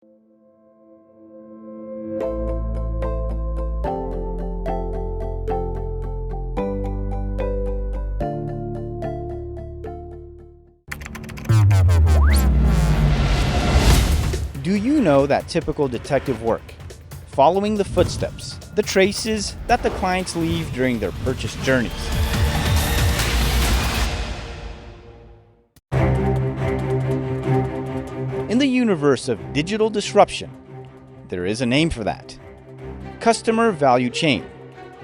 Do you know that typical detective work? Following the footsteps, the traces that the clients leave during their purchase journeys. In the universe of digital disruption, there is a name for that. Customer value chain,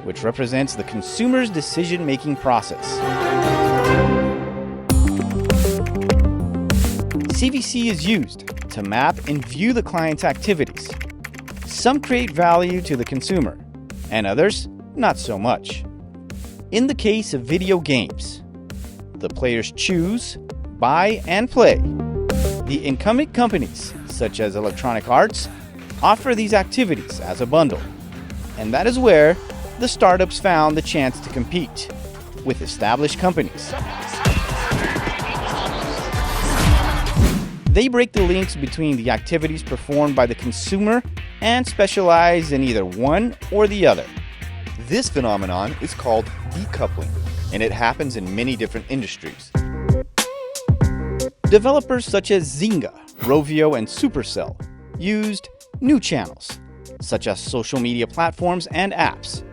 which represents the consumer's decision-making process. CVC is used to map and view the client's activities. Some create value to the consumer, and others not so much. In the case of video games, the players choose, buy, and play. The incumbent companies, such as Electronic Arts, offer these activities as a bundle. And that is where the startups found the chance to compete with established companies. They break the links between the activities performed by the consumer and specialize in either one or the other. This phenomenon is called decoupling, and it happens in many different industries. Developers such as Zynga, Rovio, and Supercell used new channels, such as social media platforms and apps,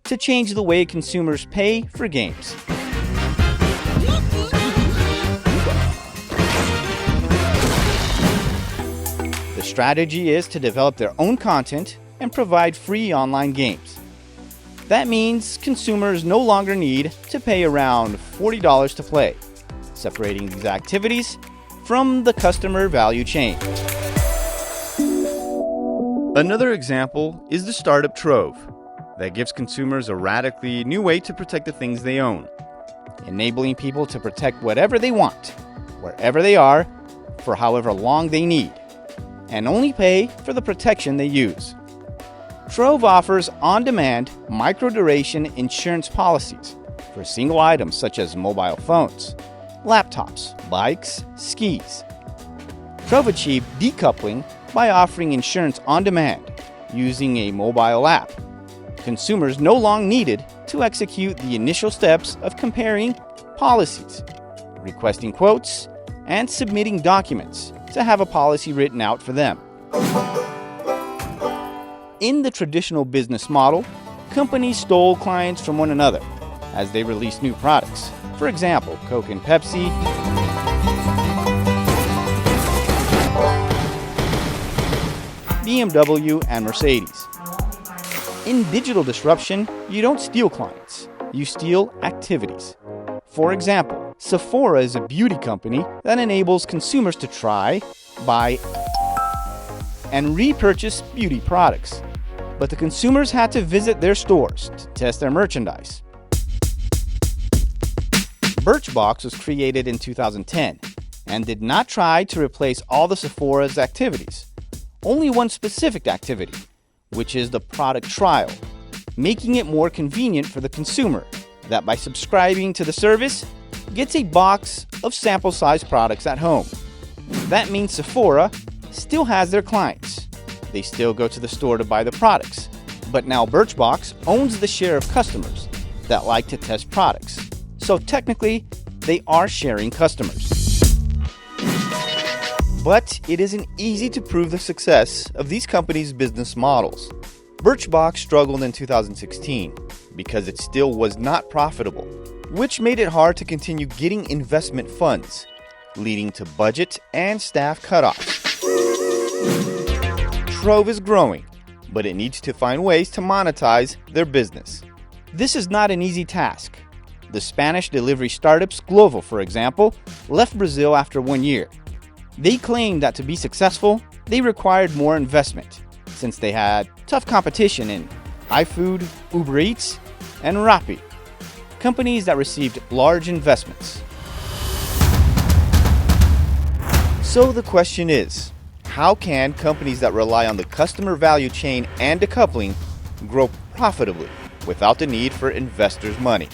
to change the way consumers pay for games. The strategy is to develop their own content and provide free online games. That means consumers no longer need to pay around $40 to play, separating these activities from the customer value chain. Another example is the startup Trove, that gives consumers a radically new way to protect the things they own, enabling people to protect whatever they want, wherever they are, for however long they need, and only pay for the protection they use. Trove offers on-demand, micro-duration insurance policies for single items such as mobile phones, laptops, bikes, skis. Trove achieved decoupling by offering insurance on demand using a mobile app. Consumers no longer needed to execute the initial steps of comparing policies, requesting quotes, and submitting documents to have a policy written out for them. In the traditional business model, companies stole clients from one another as they released new products. For example, Coke and Pepsi, BMW, and Mercedes. In digital disruption, you don't steal clients, you steal activities. For example, Sephora is a beauty company that enables consumers to try, buy, and repurchase beauty products. But the consumers had to visit their stores to test their merchandise. Birchbox was created in 2010 and did not try to replace all the Sephora's activities. Only one specific activity, which is the product trial, making it more convenient for the consumer that by subscribing to the service, gets a box of sample-sized products at home. That means Sephora still has their clients. They still go to the store to buy the products. But now Birchbox owns the share of customers that like to test products. So technically, they are sharing customers. But it isn't easy to prove the success of these companies' business models. Birchbox struggled in 2016 because it still was not profitable, which made it hard to continue getting investment funds, leading to budget and staff cutoffs. Trove is growing, but it needs to find ways to monetize their business. This is not an easy task. The Spanish delivery startups Glovo, for example, left Brazil after 1 year. They claimed that to be successful, they required more investment, since they had tough competition in iFood, Uber Eats, and Rappi, companies that received large investments. So the question is, how can companies that rely on the customer value chain and decoupling grow profitably without the need for investors' money?